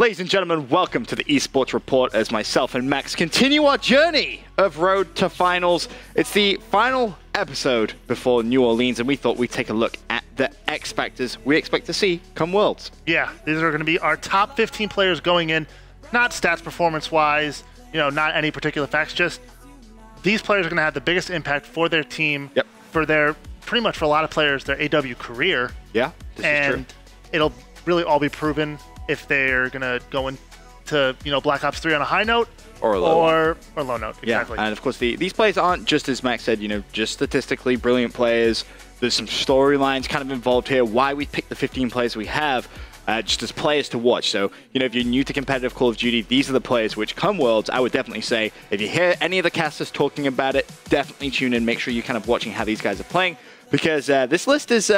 Ladies and gentlemen, welcome to the Esports Report as myself and Max continue our journey of Road to Finals. It's the final episode before New Orleans, and we thought we'd take a look at the X Factors we expect to see come Worlds. Yeah, these are going to be our top 15 players going in, not stats performance-wise, not any particular facts, just these players are going to have the biggest impact for their team, for their, pretty much for a lot of players, their AW career. Yeah, this is true. It'll really all be proven if they're going to go into, Black Ops 3 on a high note or a low note. Exactly. Yeah, and of course, these players aren't just, as Max said, just statistically brilliant players. There's some storylines kind of involved here, why we picked the 15 players we have, just as players to watch. So, if you're new to competitive Call of Duty, these are the players which come Worlds. I would definitely say, if you hear any of the casters talking about it, definitely tune in. Make sure you're kind of watching how these guys are playing, because this list is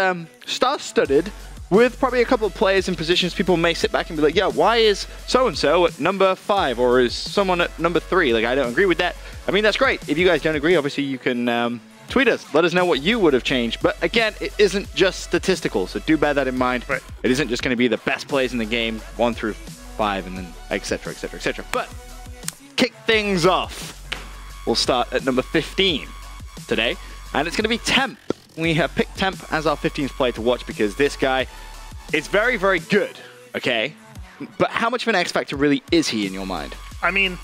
star-studded with probably a couple of players in positions people may sit back and be like, yeah, why is so-and-so at number 5 or is someone at number 3? Like, I don't agree with that. I mean, that's great. If you guys don't agree, obviously you can tweet us. Let us know what you would have changed. But again, it isn't just statistical, so do bear that in mind. Right. It isn't just going to be the best players in the game, 1 through 5, and then et cetera, et cetera, et cetera. But kick things off. We'll start at number 15 today, and it's going to be Temp. We have picked Temp as our 15th player to watch because this guy is very, very good, okay? But how much of an X Factor really is he in your mind? I mean,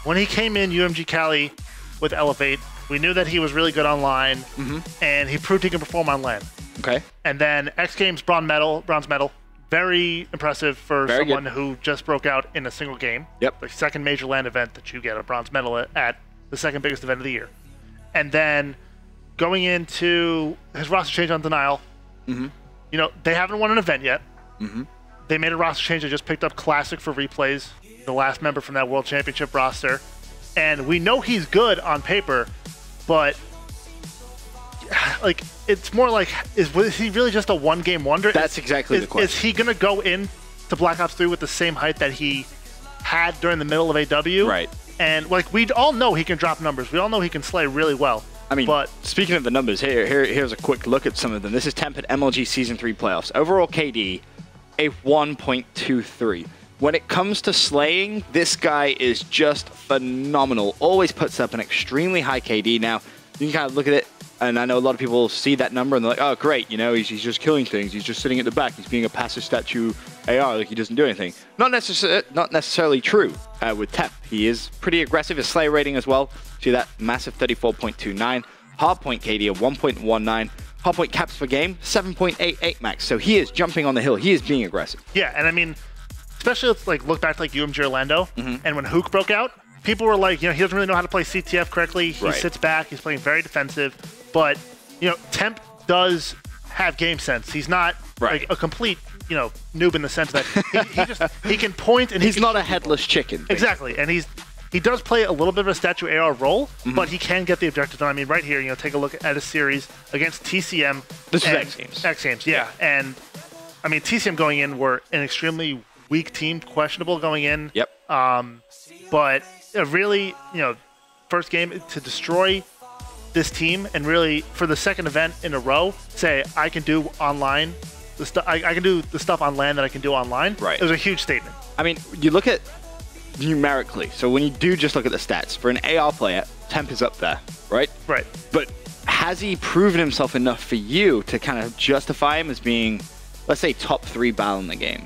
when he came in UMG Cali with Elevate, we knew that he was really good online, and he proved he can perform on LAN. Okay. And then X Games bronze medal, very impressive for someone who just broke out in a single game. Yep. The second major LAN event that you get a bronze medal at the second biggest event of the year. And then going into his roster change on Denial, they haven't won an event yet. They made a roster change. They just picked up Classic for replays, the last member from that World Championship roster. And we know he's good on paper, but like it's more like, is he really just a one-game wonder? That's exactly the question. Is he going to go in to Black Ops 3 with the same height that he had during the middle of AW? Right. And like we all know he can drop numbers. We all know he can slay really well. I mean, but speaking of the numbers, here's a quick look at some of them. This is Temp at MLG Season 3 playoffs. Overall KD, a 1.23. When it comes to slaying, this guy is just phenomenal. Always puts up an extremely high KD. Now, you can kind of look at it, and I know a lot of people see that number and they're like, oh, great, he's just killing things. He's just sitting at the back. He's being a passive statue AR, like he doesn't do anything. Not necessarily true with Temp. He is pretty aggressive. His slay rating as well. See that massive 34.29. Hardpoint KD of 1.19. Hardpoint caps per game, 7.88 max. So he is jumping on the hill. He is being aggressive. Yeah, and I mean, especially let's look back to UMG Orlando, and when Hook broke out, people were like, he doesn't really know how to play CTF correctly. He sits back. He's playing very defensive. But, Temp does have game sense. He's not like a complete, noob in the sense that he can point and he's not a headless chicken. Basically. Exactly, and he does play a little bit of a statue AR role, but he can get the objective done. I mean, right here, take a look at a series against TCM. This is X Games. X Games, yeah. And I mean, TCM going in were an extremely weak team, questionable going in. Yep. But really, first game to destroy this team and really for the second event in a row, say I can do online the stuff. I can do the stuff on LAN that I can do online. Right. It was a huge statement. I mean, you look at numerically. So when you do just look at the stats for an AR player, Temp is up there, right? Right. But has he proven himself enough for you to kind of justify him as being, let's say, top 3 BAL in the game?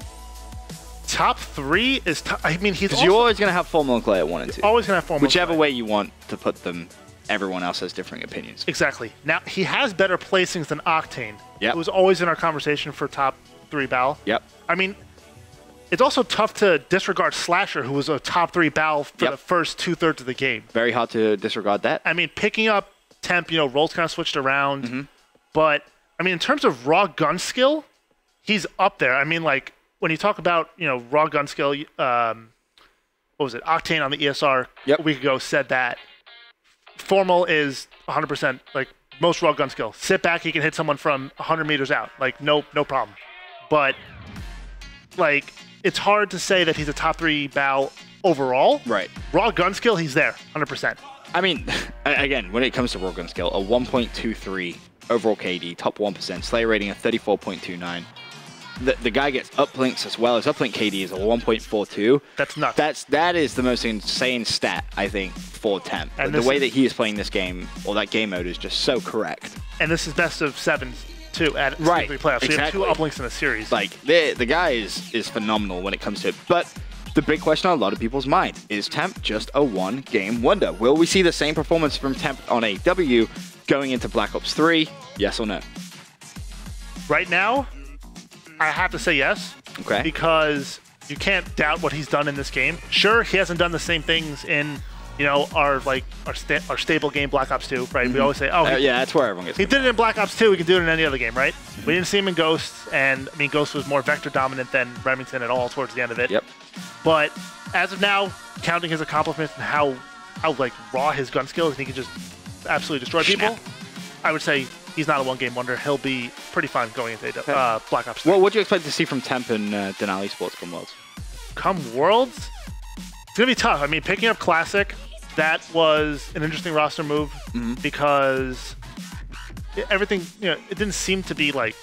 Top 3 is, I mean, he's you're always going to have Formula Clay at 1 and 2. Always going to have Formula Whichever Clay. way you want to put them, everyone else has differing opinions. Exactly. Now, he has better placings than Octane. Yep. It was always in our conversation for top 3 BAL. Yep. I mean, it's also tough to disregard Slasher, who was a top 3 BAL for the first 2/3 of the game. Very hard to disregard that. I mean, picking up Temp, roles kind of switched around. But, I mean, in terms of raw gun skill, he's up there. I mean, like, when you talk about, raw gun skill, what was it? Octane on the ESR a week ago said that Formal is 100%, like, most raw gun skill. Sit back, he can hit someone from 100 meters out. Like, no problem. But, like, it's hard to say that he's a top 3 BAL overall. Right. Raw gun skill, he's there, 100%. I mean, again, when it comes to raw gun skill, a 1.23 overall KD, top 1%, slay rating of 34.29. the guy gets uplinks as well. His uplink KD is a 1.42. That's nuts. That is the most insane stat, I think, for Temp. And the way that he is playing this game, or that game mode, is just so correct. And this is best of 7s, too, at right. playoffs. So exactly. you have 2 uplinks in a series. Like, the guy is phenomenal when it comes to it. But the big question on a lot of people's mind, is Temp just a one-game wonder? Will we see the same performance from Temp on a W going into Black Ops 3? Yes or no? Right now, I have to say yes. Okay. Because you can't doubt what he's done in this game. Sure, he hasn't done the same things in, you know, our stable game Black Ops 2, right? We always say, oh, yeah, that's where everyone gets. He did it in Black Ops 2. He can do it in any other game, right? We didn't see him in Ghosts, and I mean, Ghost was more vector dominant than Remington at all towards the end of it. Yep. But as of now, counting his accomplishments and how like raw his gun skill is, and he can just absolutely destroy people, I would say he's not a one-game wonder. He'll be pretty fine going into Black Ops 3. Well, what do you expect to see from Temp and Denali Esports come Worlds? Come Worlds? It's going to be tough. I mean, picking up Classic, that was an interesting roster move because everything, you know, it didn't seem to be, like,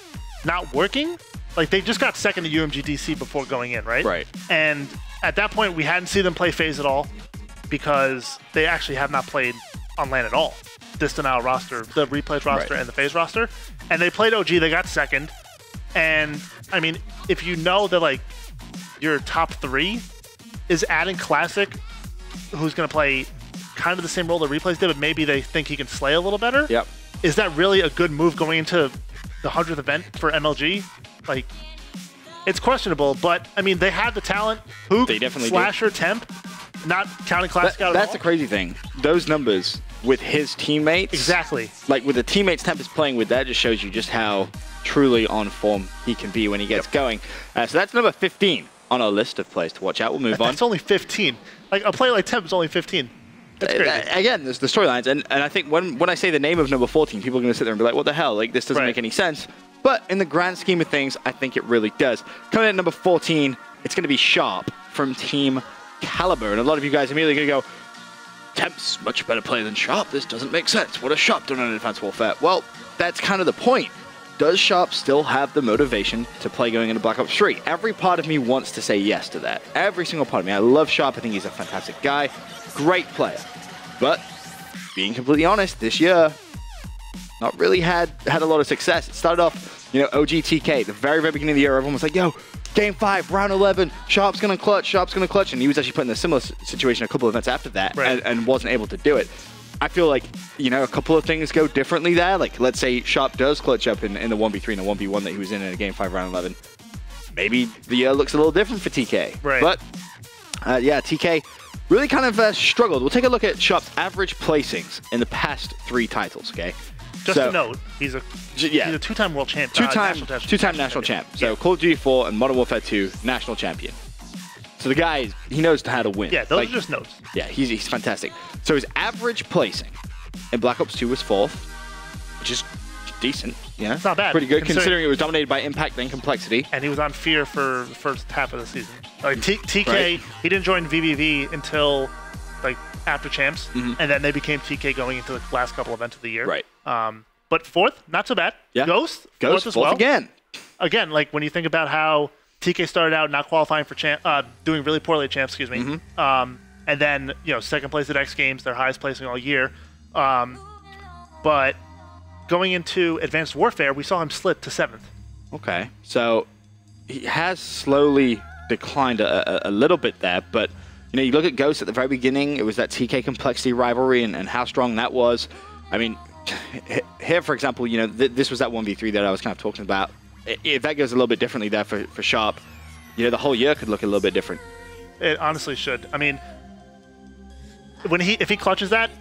not working. Like, they just got second to UMGDC before going in, right? Right. And at that point, we hadn't seen them play FaZe at all because they actually have not played on LAN at all. This Denial roster, the Replays roster and the FaZe roster. And they played OG, they got second. And, I mean, if you know that, like, your top 3 is adding Classic, who's going to play kind of the same role that Replays did, but maybe they think he can slay a little better. Yep. Is that really a good move going into the 100th event for MLG? Like, it's questionable, but, I mean, they have the talent. Hook, they definitely Slasher, do. Temp, not counting Classic out at all. That's the crazy thing. Those numbers with his teammates. Exactly. Like, with the teammates Temp is playing with, that just shows you just how truly on form he can be when he gets going. So that's number 15 on our list of players to watch out. We'll move on. That's only 15. Like, a player like Temp is only 15. That's crazy. Again, there's the storylines, and I think when I say the name of number 14, people are going to sit there and be like, what the hell? Like, this doesn't make any sense. But in the grand scheme of things, I think it really does. Coming in at number 14, it's going to be Sharp from Team Caliber. And a lot of you guys are immediately going to go, Temp's much better player than Sharp. This doesn't make sense. What has Sharp done on Advanced Warfare? Well, that's kind of the point. Does Sharp still have the motivation to play going into Black Ops 3? Every part of me wants to say yes to that. Every single part of me. I love Sharp. I think he's a fantastic guy. Great player. But being completely honest, this year, not really had a lot of success. It started off, you know, OG TK. The very, very beginning of the year, everyone was like, yo, Game 5, round 11, Sharp's going to clutch, Sharp's going to clutch. And he was actually put in a similar situation a couple of events after that and wasn't able to do it. I feel like, you know, a couple of things go differently there. Like, let's say Sharp does clutch up in the 1v3 and the 1v1 that he was in a Game 5, round 11. Maybe the year looks a little different for TK. Right. But, yeah, TK really kind of struggled. We'll take a look at Sharp's average placings in the past 3 titles, okay? Just a note, he's a two-time world champ. Two-time national champ. So Call of Duty 4 and Modern Warfare 2 national champion. So the guy, he knows how to win. Yeah, those are just notes. Yeah, he's fantastic. So his average placing in Black Ops 2 was 4th, which is decent. Yeah, it's not bad. Pretty good considering it was dominated by Impact and Complexity. And he was on Fear for the first half of the season. Like TK, he didn't join VVV until like after champs, and then they became TK going into the last couple events of the year. Right. But 4th, not so bad. Yeah. Ghost 4th as well. Again, like when you think about how TK started out not qualifying for champ, doing really poorly at champs, and then, you know, 2nd place at X Games, their highest placing all year. But going into Advanced Warfare, we saw him slip to 7th. Okay, so he has slowly declined a little bit there, but you know, you look at Ghost at the very beginning, it was that TK Complexity rivalry and how strong that was. I mean, here, for example, you know, this was that 1v3 that I was kind of talking about. If that goes a little bit differently there for Sharp, you know, the whole year could look a little bit different. It honestly should. I mean, if he clutches that,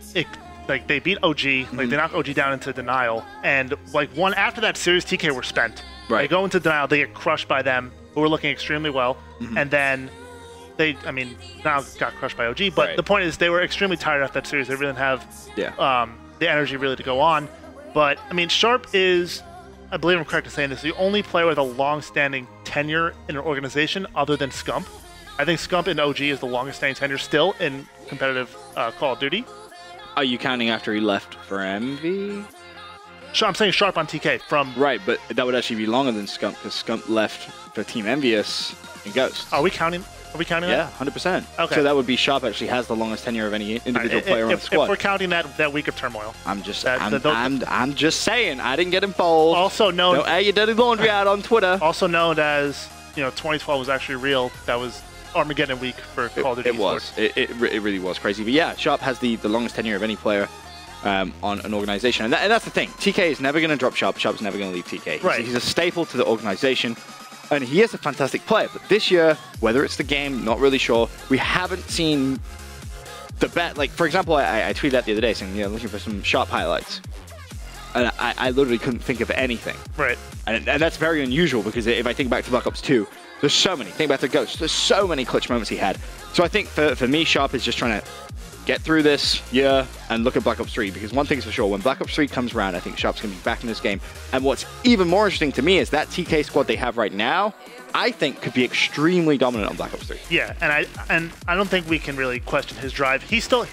like they beat OG, like they knock OG down into Denial, and like after that series, TK were spent. Right. They go into Denial, they get crushed by them, who were looking extremely well, and then now got crushed by OG. But the point is, they were extremely tired after that series. They really didn't have the energy really to go on. But I mean, Sharp is, I believe I'm correct in saying this, the only player with a long-standing tenure in an organization other than Scump. I think Scump in OG is the longest-standing tenure still in competitive Call of Duty. Are you counting after he left for Envy? I'm saying Sharp on TK from... Right, but that would actually be longer than Scump, because Scump left for Team Envious and Ghost. Are we counting that? Yeah, 100%. Okay. So that would be Sharp actually has the longest tenure of any individual player on the squad. If we're counting that week of turmoil. I'm just saying, I didn't get involved. Also known... Don't air your dirty laundry out on Twitter. Also known as, 2012 was actually real. That was Armageddon week for Call of Duty Esports. It really was crazy. But yeah, Sharp has the longest tenure of any player on an organization. And that's the thing. TK is never going to drop Sharp. Sharp's never going to leave TK. Right. He's a staple to the organization. And he is a fantastic player. But this year, whether it's the game, not really sure, we haven't seen the bet. Like, for example, I tweeted out the other day saying, looking for some Sharp highlights. And I literally couldn't think of anything. Right. And that's very unusual, because if I think back to Black Ops 2, there's so many. Think back to Ghost. There's so many clutch moments he had. So I think for me, Sharp is just trying to get through this year and look at Black Ops 3, because one thing's for sure, when Black Ops 3 comes around, I think Sharp's going to be back in this game. And what's even more interesting to me is that TK squad they have right now, I think could be extremely dominant on Black Ops 3. Yeah, and I don't think we can really question his drive. He still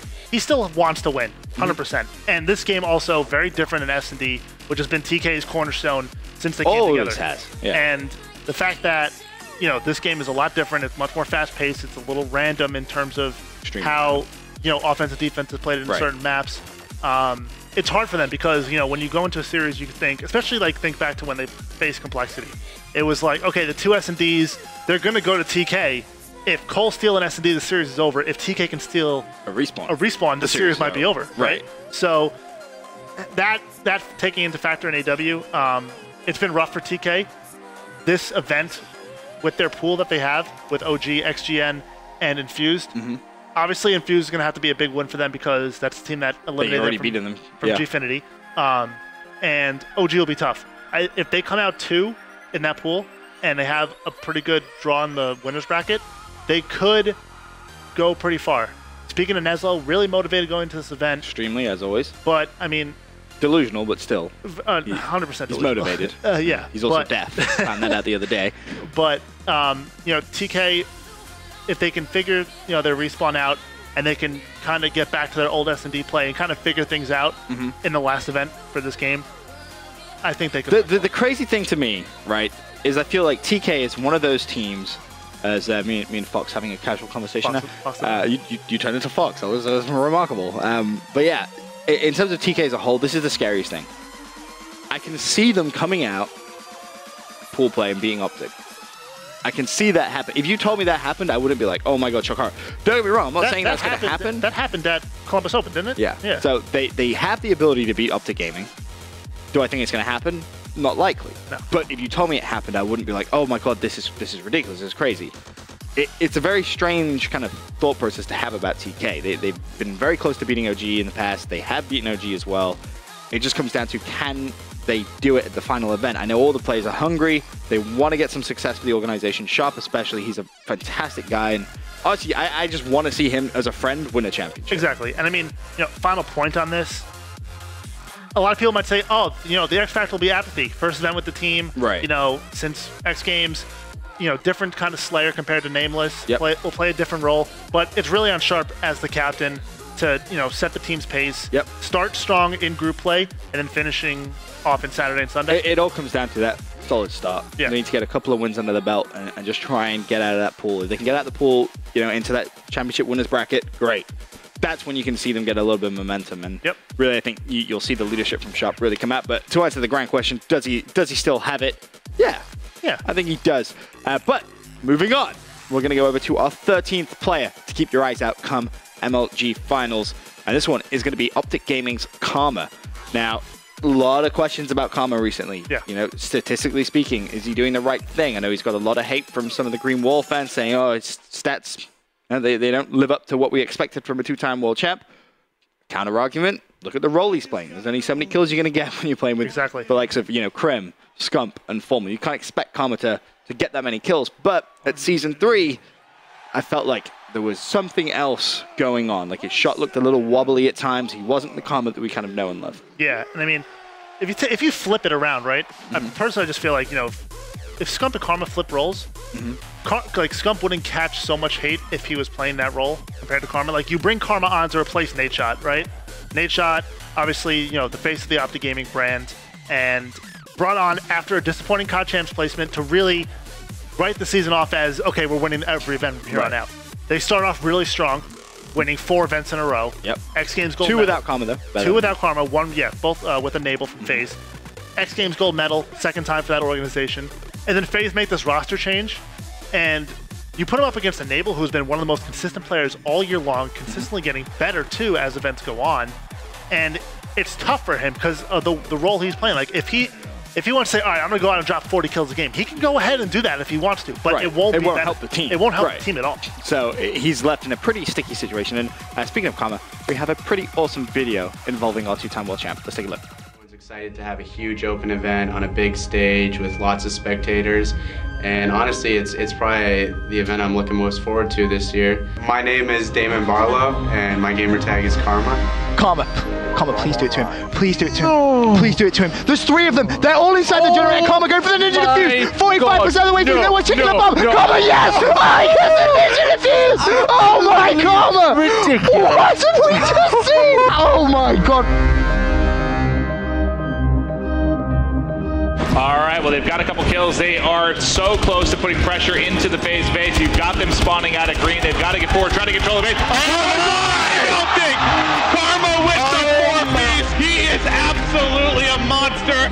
wants to win, 100%. And this game also very different in S&D, which has been TK's cornerstone since they came together. Always has. Yeah. And the fact that this game is a lot different. It's much more fast-paced. It's a little random in terms of how offense and defense is played in certain maps. It's hard for them because when you go into a series, you think, especially think back to when they faced Complexity. It was like, okay, the two S&Ds, they're going to go to TK. If Cole steal an S&D, the series is over. If TK can steal a respawn, the series might be over. Right. So that taking into factor in AW, it's been rough for TK. This event, with their pool that they have with OG, XGN, and Infused, obviously Infused is going to have to be a big win for them because that's the team that eliminated them from Gfinity. And OG will be tough. If they come out 2 in that pool and they have a pretty good draw in the winner's bracket, they could go pretty far. Speaking of Neslo, really motivated going to this event. Extremely, as always. But, I mean... Delusional, but still. 100% delusional. He's motivated. Yeah. He's also deaf. Found that out the other day. But, TK, if they can figure, their respawn out and they can kind of get back to their old S&D play and kind of figure things out in the last event for this game, I think they could. The crazy thing to me, right, is I feel like TK is one of those teams, as me and Fox having a casual conversation now. You turned into Fox. That was remarkable. But yeah, in terms of TK as a whole, this is the scariest thing. I can see them coming out, pool play, and being Optic. I can see that happen. If you told me that happened, I wouldn't be like, oh my god, Chokar. Don't get me wrong, I'm not saying that's going to happen. That happened at Columbus Open, didn't it? Yeah. So they have the ability to beat Optic Gaming. Do I think it's going to happen? Not likely. No. But if you told me it happened, I wouldn't be like, oh my god, this is ridiculous, this is crazy. It's a very strange kind of thought process to have about TK. They've been very close to beating OG in the past. They have beaten OG as well. It just comes down to, can they do it at the final event? I know all the players are hungry. They want to get some success for the organization. Sharp especially, he's a fantastic guy. And honestly, I just want to see him as a friend win a championship. Exactly. And I mean, final point on this. A lot of people might say, oh, the X Factor will be Apathy. First event with the team. Right. Since X Games, different kind of Slayer compared to Nameless. Yep. Will play a different role. But it's really on Sharp as the captain to, set the team's pace. Yep. Start strong in group play, and then finishing off in Saturday and Sunday. It all comes down to that solid start. Yeah. They need to get a couple of wins under the belt and just try and get out of that pool. If they can get out of the pool, into that championship winners bracket, great. That's when you can see them get a little bit of momentum. And really, I think you'll see the leadership from Sharp really come out. But to answer the grand question, does he still have it? Yeah. I think he does. But moving on, we're going to go over to our 13th player to keep your eyes out come MLG Finals. And this one is going to be Optic Gaming's Karma. Now, a lot of questions about Karma recently. Yeah. Statistically speaking, is he doing the right thing? I know he's got a lot of hate from some of the Green Wall fans saying, oh, his stats, they don't live up to what we expected from a 2-time world champ. Counter argument, look at the role he's playing. There's only so many kills you're going to get when you're playing with the likes of, Krem, Scump, and Formal. You can't expect Karma to get that many kills. But at Season 3, I felt like there was something else going on. Like his shot looked a little wobbly at times. He wasn't the Karma that we kind of know and love. Yeah, and I mean, if you flip it around, right? Personally, I just feel like, if Scump and Karma flip roles, Scump wouldn't catch so much hate if he was playing that role compared to Karma. Like, you bring Karma on to replace Nadeshot, right? Nadeshot, obviously, the face of the Optic Gaming brand. and brought on after a disappointing COD Champs placement to really write the season off as, okay, we're winning every event from here on out. They start off really strong, winning 4 events in a row. Yep. X Games gold 2 medal. without Karma, though. 2 without Karma, 1, both with Enable from FaZe. X Games gold medal, second time for that organization. And then FaZe make this roster change, and you put him up against Enable, who's been one of the most consistent players all year long, consistently getting better too as events go on. And it's tough for him because of the role he's playing. Like if he wants to say, all right, I'm going to go out and drop 40 kills a game, he can go ahead and do that if he wants to, but it won't help the team. It won't help the team at all. So he's left in a pretty sticky situation. And speaking of Karma, we have a pretty awesome video involving our 2-time world champ. Let's take a look. Everyone's excited to have a huge open event on a big stage with lots of spectators. And honestly, it's probably the event I'm looking most forward to this year. My name is Damon Barlow, and my gamer tag is Karma. Karma, please do it to him. Please do it to him. Please do it to him. There's 3 of them. They're all inside the generator. Karma, go for the ninja defuse. 45% of the way through. They want chicken the bomb. Karma, yes! Oh, he gets the ninja defuse! Oh my Karma! Ridiculous. What have we just seen? Oh my god. All right, well, they've got a couple kills. They are so close to putting pressure into the FaZe base. You've got them spawning out of green. They've got to get forward, trying to control the base. Oh, I don't think Karma with the 4 base. He is absolutely a monster.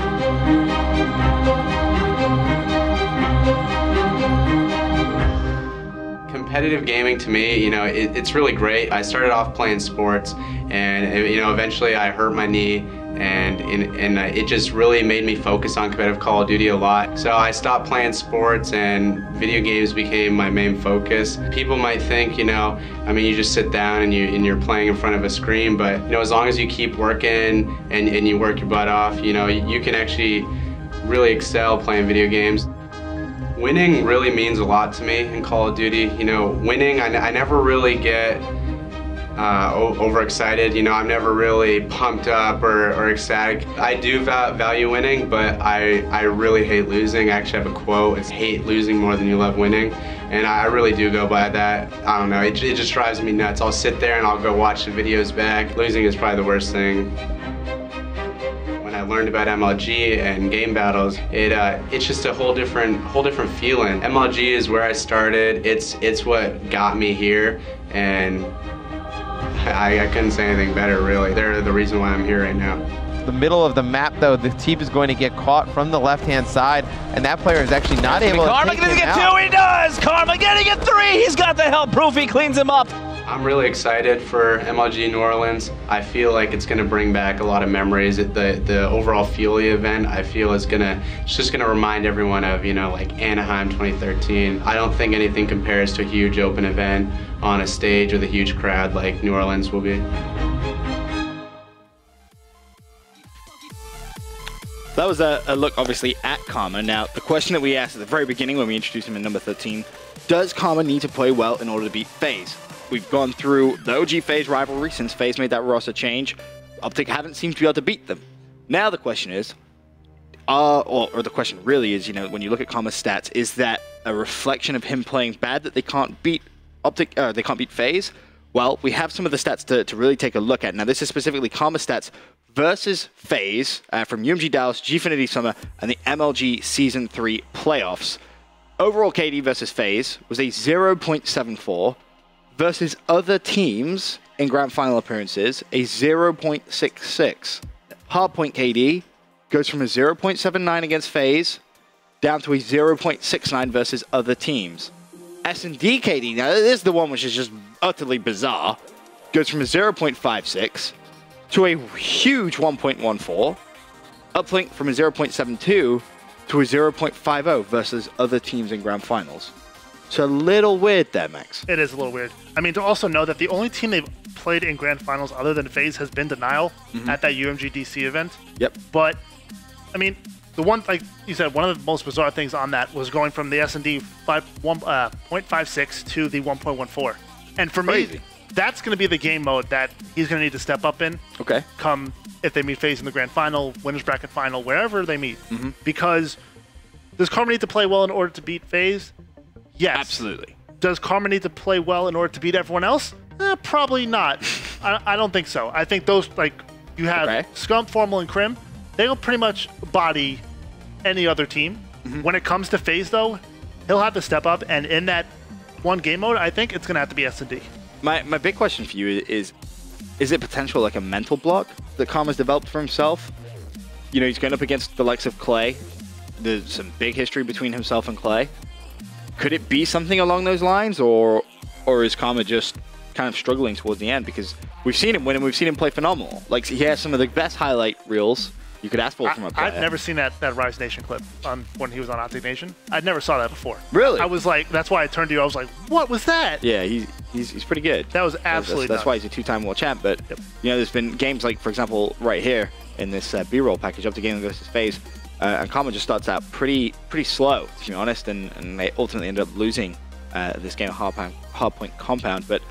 Competitive gaming to me, you know, it's really great. I started off playing sports, and you know, eventually I hurt my knee. And it just really made me focus on competitive Call of Duty a lot. So I stopped playing sports and video games became my main focus. People might think, you know, I mean, you just sit down and you're playing in front of a screen, but you know, as long as you keep working and you work your butt off, you know, you can actually really excel playing video games. Winning really means a lot to me in Call of Duty. You know, winning, I never really get overexcited. You know, I'm never really pumped up or ecstatic. I do value winning, but I really hate losing. I actually have a quote, it's hate losing more than you love winning. And I really do go by that. I don't know, it just drives me nuts. I'll sit there and I'll go watch the videos back. Losing is probably the worst thing. When I learned about MLG and game battles, it's just a whole different feeling. MLG is where I started. It's what got me here, and I couldn't say anything better, really. They're the reason why I'm here right now. The middle of the map, though, the team is going to get caught from the left-hand side, and that player is actually not able to take him get out. 2, he does! Karma getting it 3, he's got the help proof, he cleans him up. I'm really excited for MLG New Orleans. I feel like it's going to bring back a lot of memories. The overall feel of the event, I feel it's just going to remind everyone of, you know, like Anaheim 2013. I don't think anything compares to a huge open event on a stage with a huge crowd like New Orleans will be. That was a look, obviously, at Karma. Now, the question that we asked at the very beginning when we introduced him in number 13, does Karma need to play well in order to beat FaZe? We've gone through the OG FaZe rivalry since FaZe made that roster change. Optic haven't seemed to be able to beat them. Now the question is, or the question really is, you know, when you look at Karma's stats, is that a reflection of him playing bad that they can't beat Optic? They can't beat FaZe? Well, we have some of the stats to really take a look at. Now, this is specifically Karma stats versus FaZe from UMG Dallas, Gfinity Summer, and the MLG Season 3 playoffs. Overall KD versus FaZe was a 0.74 versus other teams in grand final appearances, a 0.66. Hardpoint KD goes from a 0.79 against FaZe down to a 0.69 versus other teams. S&D KD, now this is the one which is just utterly bizarre, goes from a 0.56 to a huge 1.14. Uplink from a 0.72 to a 0.50 versus other teams in grand finals. So a little weird there, Max. It is a little weird. I mean, to also know that the only team they've played in grand finals other than FaZe has been Denial at that UMG DC event. Yep. But, I mean, the one, like you said, one of the most bizarre things on that was going from the S&D 0.56 to the 1.14. And for me, that's going to be the game mode that he's going to need to step up in. Okay. Come if they meet FaZe in the grand final, winners bracket final, wherever they meet. Because does Karma need to play well in order to beat FaZe? Yes. Absolutely. Does Karma need to play well in order to beat everyone else? Probably not. I don't think so. I think those, like, you have Scump, Formal, and Crim. they'll pretty much body any other team. When it comes to FaZe, though, he'll have to step up, and in that one game mode, I think it's going to have to be S&D. My big question for you is it potential like a mental block that Karma's developed for himself? You know, he's going up against the likes of Clay. There's some big history between himself and Clay. Could it be something along those lines, or is Karma just kind of struggling towards the end? Because we've seen him win and we've seen him play phenomenal. Like, he has some of the best highlight reels you could ask for from a player. I've never seen that Rise Nation clip when he was on Octane Nation. I never saw that before. Really? I was like, that's why I turned to you. I was like, what was that? Yeah, he's pretty good. That was absolutely That's why he's a two-time world champ. But, you know, there's been games like, for example, right here in this B-roll package, up to game versus FaZe, and Karma just starts out pretty slow, to be honest, and they ultimately end up losing this game of Hardpoint Compound. But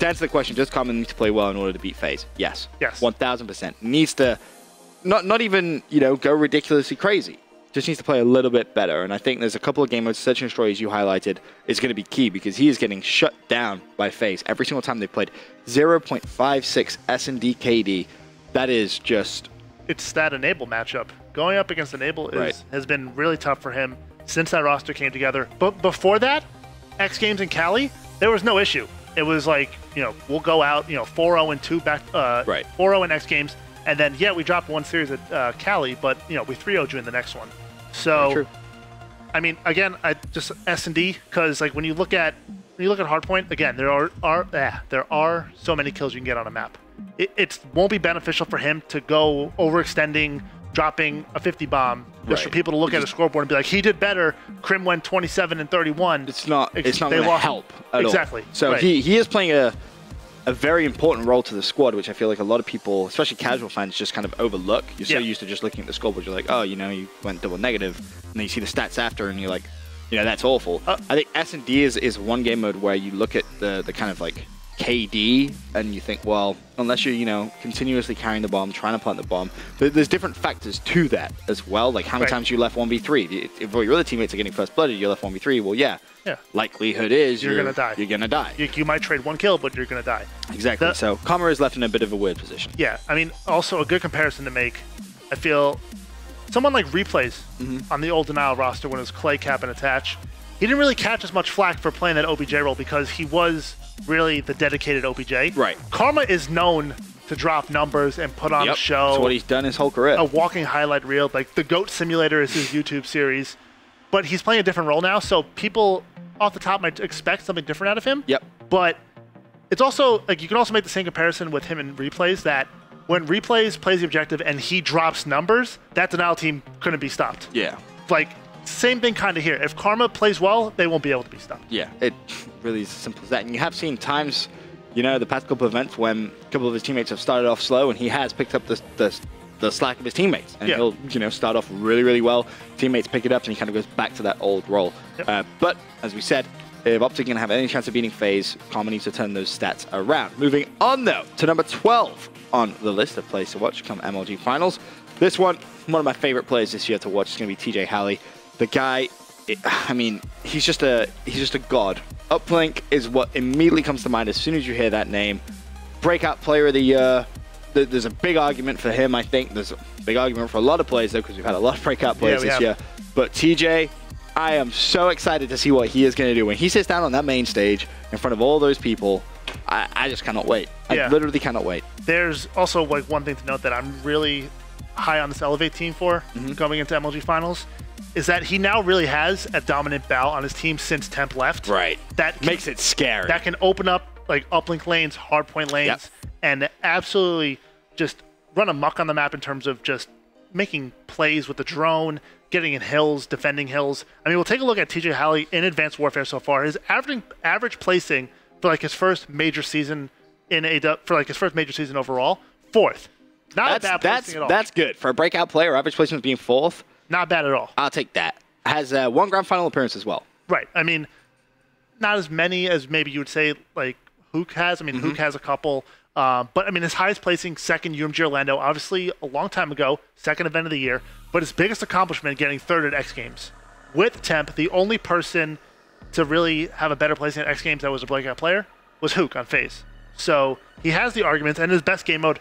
to answer the question, does Karma need to play well in order to beat FaZe? Yes. Yes. 1000%. Needs to not even, you know, go ridiculously crazy. Just needs to play a little bit better. And I think there's a couple of game modes, Search and Destroy, as you highlighted, is going to be key, because he is getting shut down by FaZe every single time they played. 0.56 S&D KD. That is just... It's that Enable matchup. Going up against Enable has been really tough for him since that roster came together. But before that, X Games and Cali, there was no issue. It was like, you know, we'll go out, you know, 4-0-2 back, 4-0 in X Games, and then, yeah, we dropped one series at Cali, but, you know, we 3-0'd you in the next one. So, I mean, again, just S&D, because, like, when you look at Hardpoint, again, there are so many kills you can get on a map. It won't be beneficial for him to go overextending, dropping a 50 bomb, just for people to look at a scoreboard and be like, he did better. Crim went 27 and 31. It's not going to help at all. Exactly. So he is playing a very important role to the squad, which I feel like a lot of people, especially casual fans, just kind of overlook. You're so used to just looking at the scoreboard. You're like, oh, you know, you went double negative, and then you see the stats after, and you're like, you know, that's awful. I think S&D is one game mode where you look at the kind of like KD, and you think, well, unless you're, you know, continuously carrying the bomb, trying to plant the bomb, there's different factors to that as well. Like how many times you left 1v3. If all your other teammates are getting first blooded, you left 1v3. Well, yeah. Likelihood is you're gonna die. You're gonna die. You might trade one kill, but you're gonna die. Exactly. So Karma is left in a bit of a weird position. Yeah. I mean, also a good comparison to make. I feel someone like Replays on the old Denial roster when it was Clay, Cap, and Attach. He didn't really catch as much flack for playing that OBJ role because he was really the dedicated OBJ. Right. Karma is known to drop numbers and put on a show. That's what he's done his whole career. A walking highlight reel. Like, the GOAT Simulator is his YouTube series. But he's playing a different role now, so people off the top might expect something different out of him. Yep. But it's also, like, you can also make the same comparison with him in Replays, that when Replays plays the objective and he drops numbers, that Denial team couldn't be stopped. Yeah. Like, same thing kind of here. If Karma plays well, they won't be able to be stopped. Yeah, it really is as simple as that. And you have seen times, you know, the past couple of events when a couple of his teammates have started off slow, and he has picked up the slack of his teammates. And he'll, you know, start off really, really well. Teammates pick it up, and he kind of goes back to that old role. But, as we said, if Optic can have any chance of beating FaZe, Karma needs to turn those stats around. Moving on, though, to number 12 on the list of plays to watch come MLG Finals. This one of my favorite players this year to watch is going to be TJ Halley. The guy, I mean, he's just a god. Uplink is what immediately comes to mind as soon as you hear that name. Breakout Player of the Year. There's a big argument for him, I think. There's a big argument for a lot of players, though, because we've had a lot of breakout players this year. But TJ, I am so excited to see what he is going to do. When he sits down on that main stage in front of all those people, I just cannot wait. I literally cannot wait. There's also, like, one thing to note that I'm really high on this Elevate team for going into MLG Finals, is that he now really has a dominant bow on his team since Temp left. Right. That makes it scary. That can open up, like, uplink lanes, hardpoint lanes, and absolutely just run amok on the map in terms of just making plays with the drone, getting in hills, defending hills. I mean, we'll take a look at TJ Halley in Advanced Warfare so far. His average placing for, like, his first major season in his first major season overall, 4th. Not a bad placing at all. That's good. For a breakout player, average placement being 4th. Not bad at all. I'll take that. Has one grand final appearance as well. Right. I mean, not as many as maybe you would say, like, Hook has. I mean, Hook has a couple. But, I mean, his highest placing, second UMG Orlando, obviously a long time ago, second event of the year. But his biggest accomplishment, getting 3rd at X Games. With Temp, the only person to really have a better placing at X Games that was a breakout player was Hook on FaZe. So he has the arguments, and his best game mode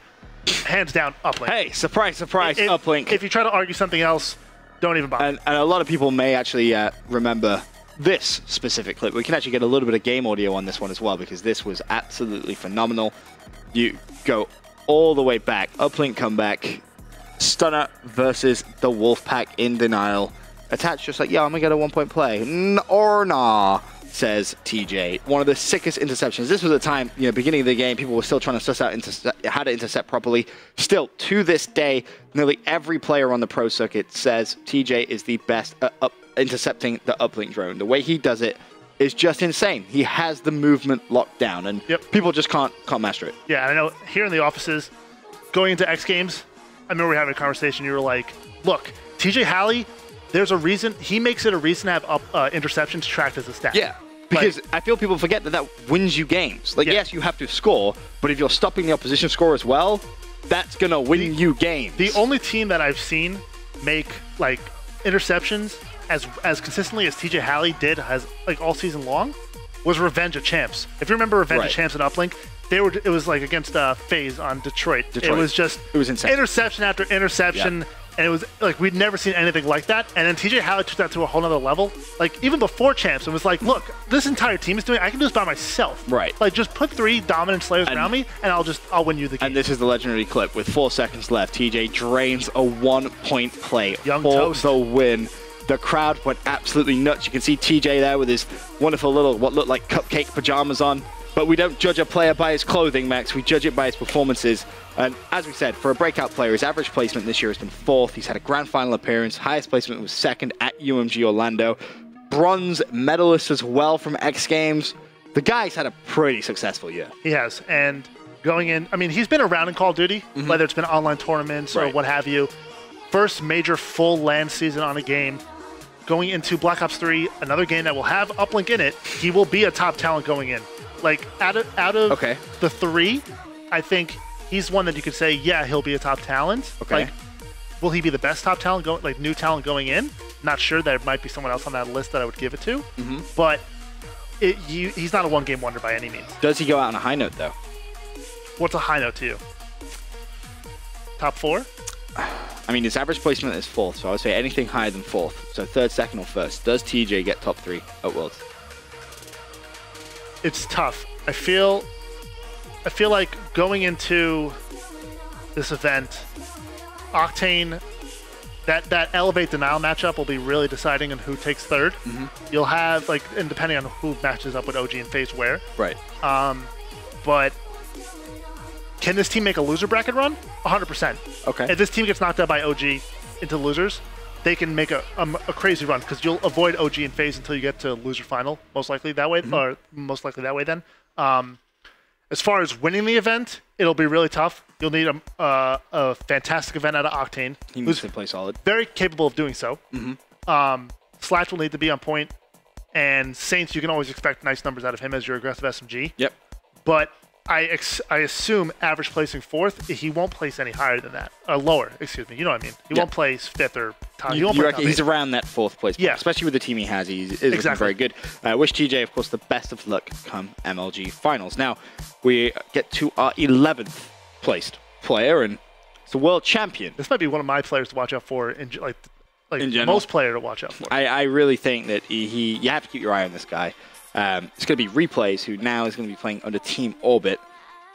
hands down, uplink. Hey, surprise, surprise, uplink. If you try to argue something else, don't even bother. And a lot of people may actually remember this specific clip. We can actually get a little bit of game audio on this one as well, because this was absolutely phenomenal. You go all the way back, uplink comeback, Stunner versus the Wolfpack in denial. Attached just like, yeah, I'm going to get a 1-point play. Or nah, says TJ. One of the sickest interceptions. This was a time, beginning of the game, people were still trying to suss out how to intercept properly. Still, to this day, nearly every player on the pro circuit says TJ is the best at intercepting the uplink drone. The way he does it is just insane. He has the movement locked down, and people just can't master it. Yeah, I know here in the offices, going into X Games, I remember we were having a conversation. You were like, look, TJ Halley, there's a reason, he makes it a reason to have interceptions tracked as a stat. Yeah, because I feel people forget that wins you games. Like, yes, you have to score, but if you're stopping the opposition score as well, that's going to win you games. The only team that I've seen make, like, interceptions as consistently as TJ Halley did all season long was Revenge of Champs. If you remember Revenge of Champs and Uplink, it was like against FaZe on Detroit. It was insane. Interception after interception. And it was like we'd never seen anything like that. And then TJ Halley took that to a whole nother level. Like even before Champs, it was like, look, this entire team is doing it. I can do this by myself. Right. Like just put 3 dominant Slayers around me, and I'll win you the game. And this is the legendary clip with 4 seconds left. TJ drains a 1-point play for the win. The crowd went absolutely nuts. You can see TJ there with his wonderful little what looked like cupcake pajamas on. But we don't judge a player by his clothing, Max. We judge it by his performances. And as we said, for a breakout player, his average placement this year has been 4th. He's had a grand final appearance. Highest placement was 2nd at UMG Orlando. Bronze medalist as well from X Games. The guy's had a pretty successful year. He has. And going in, I mean, he's been around in Call of Duty, whether it's been online tournaments or what have you. First major full LAN season on a game. Going into Black Ops 3, another game that will have uplink in it, he will be a top talent going in. Like, out of the 3, I think he's one that you could say, yeah, he'll be a top talent. Okay. Like, will he be the best top talent, new talent going in? Not sure. There might be someone else on that list that I would give it to. But he's not a one-game wonder by any means. Does he go out on a high note, though? What's a high note to you? Top 4? I mean, his average placement is 4th, so I would say anything higher than 4th. So 3rd, 2nd, or 1st. Does TJ get top 3 at Worlds? It's tough. I feel like going into this event, Octane, that Elevate Denial matchup will be really deciding on who takes 3rd. You'll have, and depending on who matches up with OG and FaZe where. Right. But can this team make a loser bracket run? 100%. Okay. If this team gets knocked out by OG into losers, they can make a crazy run because you'll avoid OG and FaZe until you get to loser final, most likely that way, or most likely that way then. As far as winning the event, it'll be really tough. You'll need a fantastic event out of Octane. He needs to play solid. Very capable of doing so. Slash will need to be on point, and Saints, you can always expect nice numbers out of him as your aggressive SMG. Yep. But I assume average placing 4th, he won't place any higher than that. Lower, excuse me. You know what I mean. He won't place 5th or top. He's around that 4th place. Yeah. Especially with the team he has. He is looking very good. Wish TJ, of course, the best of luck come MLG Finals. Now, we get to our 11th placed player, and it's a world champion. This might be one of my players to watch out for, in general. Most player to watch out for. I really think that you have to keep your eye on this guy. It's going to be Replays, who now is going to be playing under Team Orbit.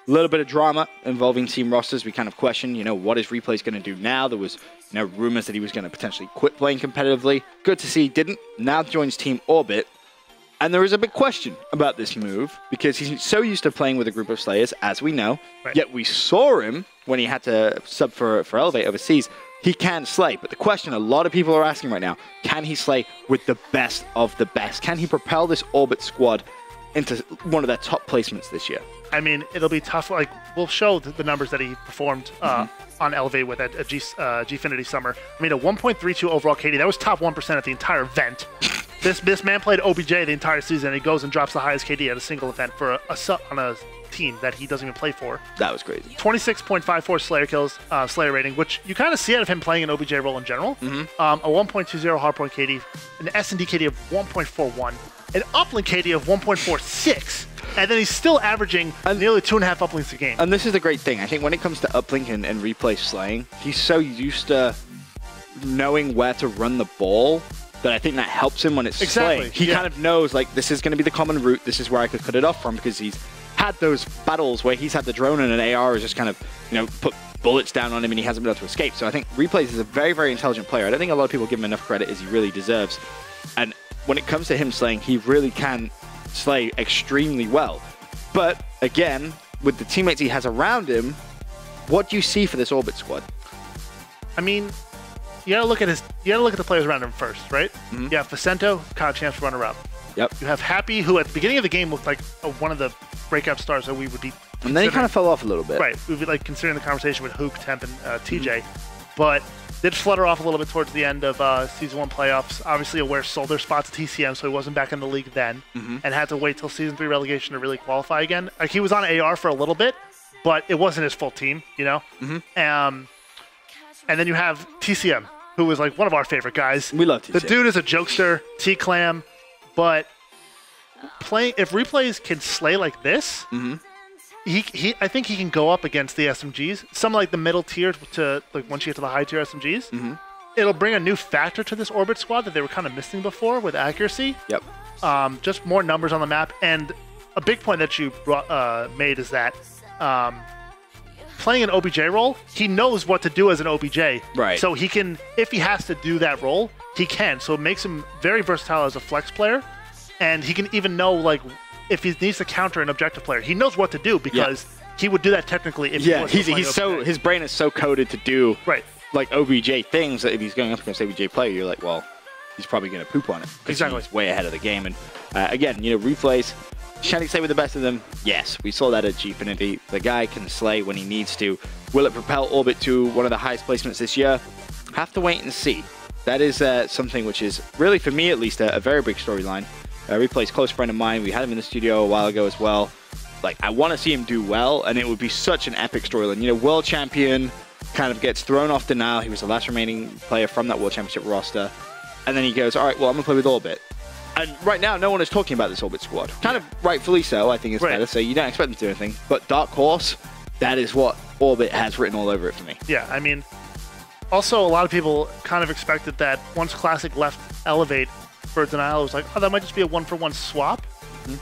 A little bit of drama involving team rosters. We kind of question, what is Replays going to do now? There was, rumors that he was going to potentially quit playing competitively. Good to see he didn't. Now joins Team Orbit. And there is a big question about this move because he's so used to playing with a group of Slayers, as we know. Right. Yet we saw him when he had to sub for Elevate overseas. He can slay, but the question a lot of people are asking right now, can he slay with the best of the best? Can he propel this Orbit squad into one of their top placements this year? I mean, it'll be tough. We'll show the numbers that he performed on Elevate with at Gfinity Summer. I mean, a 1.32 overall KD. That was top 1% at the entire event. This man played OBJ the entire season, and he goes and drops the highest KD at a single event for on a team that he doesn't even play for. That was crazy. 26.54 Slayer kills, Slayer rating, which you kind of see out of him playing an OBJ role in general. A 1.20 hardpoint KD, an S&D KD of 1.41, an uplink KD of 1.46, And then he's still averaging nearly 2.5 uplinks a game. And this is the great thing. I think when it comes to uplink and replay slaying, he's so used to knowing where to run the ball that I think that helps him when it's slaying. He kind of knows, like, this is going to be the common route. This is where I could cut it off from, because he's had those battles where he's had the drone and an AR has just kind of, put bullets down on him and he hasn't been able to escape. So I think Replays is a very, very intelligent player. I don't think a lot of people give him enough credit as he really deserves. And when it comes to him slaying, he really can slay extremely well. But again, with the teammates he has around him, what do you see for this Orbit squad? I mean, you gotta look at the players around him first, right? You have Vicento, kind of chance to runner up. Yep. You have Happy, who at the beginning of the game looked like one of the breakout stars that we would be. And then he kind of fell off a little bit. Right. We'd be like considering the conversation with Hook, Temp, and TJ, but did flutter off a little bit towards the end of Season 1 playoffs. Obviously, Aware sold their spot to TCM, so he wasn't back in the league then, and had to wait till Season 3 relegation to really qualify again. Like, he was on AR for a little bit, but it wasn't his full team, And then you have TCM, who was like one of our favorite guys. We love TCM. The dude is a jokester, T-Clam, but if Replays can slay like this, I think he can go up against the SMGs. Some like the middle tier to like once you get to the high tier SMGs. It'll bring a new factor to this Orbit squad that they were kind of missing before with accuracy. Yep. Just more numbers on the map, and a big point that you made is that playing an OBJ role, he knows what to do as an OBJ. Right. So he can, if he has to do that role, he can. So it makes him very versatile as a flex player, and he can even know like if he needs to counter an objective player, he knows what to do because he would do that technically if he was his brain is so coded to do like OBJ things that if he's going up against OBJ player, you're like, well, he's probably going to poop on it. Exactly. He's way ahead of the game. And again, Replays, can he slay with the best of them? Yes, we saw that at Gfinity. The guy can slay when he needs to. Will it propel Orbit to one of the highest placements this year? Have to wait and see. That is something which is really, for me at least, a very big storyline. Replay's close friend of mine. We had him in the studio a while ago as well. Like, I want to see him do well, and it would be such an epic storyline. World champion kind of gets thrown off denial. He was the last remaining player from that World Championship roster. And then he goes, all right, well, I'm going to play with Orbit. And right now, no one is talking about this Orbit squad. Kind of rightfully so, I think it's fair to say. You don't expect them to do anything. But Dark Horse, that is what Orbit has written all over it for me. Yeah, I mean, also a lot of people kind of expected that once Classic left Elevate for denial, it was like, oh, that might just be a one-for-one swap.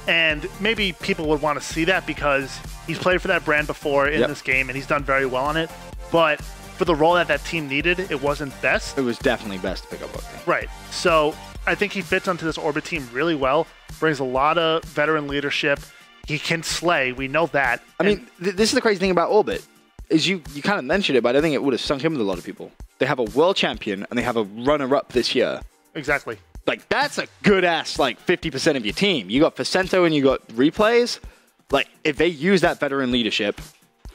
And maybe people would want to see that because he's played for that brand before in this game, and he's done very well on it. But for the role that team needed, it wasn't best. It was definitely best to pick up Octane. Right. So I think he fits onto this Orbit team really well, brings a lot of veteran leadership. He can slay. We know that. I mean, this is the crazy thing about Orbit, is you kind of mentioned it, but I don't think it would have sunk in with a lot of people. They have a world champion, and they have a runner-up this year. Exactly. Like, that's a good-ass, 50% of your team. You got Vicento and you got Replays. Like, if they use that veteran leadership,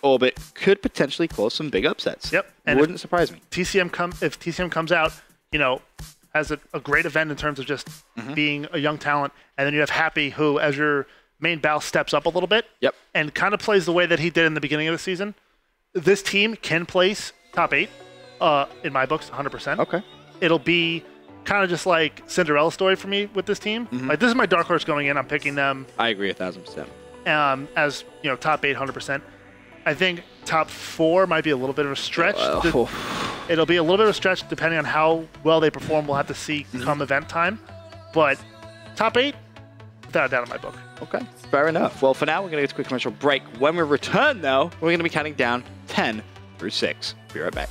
Orbit could potentially cause some big upsets. Yep. And wouldn't surprise me. If TCM comes out, has a great event in terms of just being a young talent, and then you have Happy, who, as your main Bal, steps up a little bit and kind of plays the way that he did in the beginning of the season, this team can place top 8, in my books, 100%. Okay. It'll be kind of just like Cinderella story for me with this team. Like, this is my dark horse going in. I'm picking them. I agree 1,000%. As top 8, 100%. I think top 4 might be a little bit of a stretch. It'll be a little bit of a stretch depending on how well they perform. We'll have to see come event time. But top 8, without a doubt in my book. Okay, fair enough. Well, for now, we're going to get a quick commercial break. When we return, though, we're going to be counting down 10 through 6. Be right back.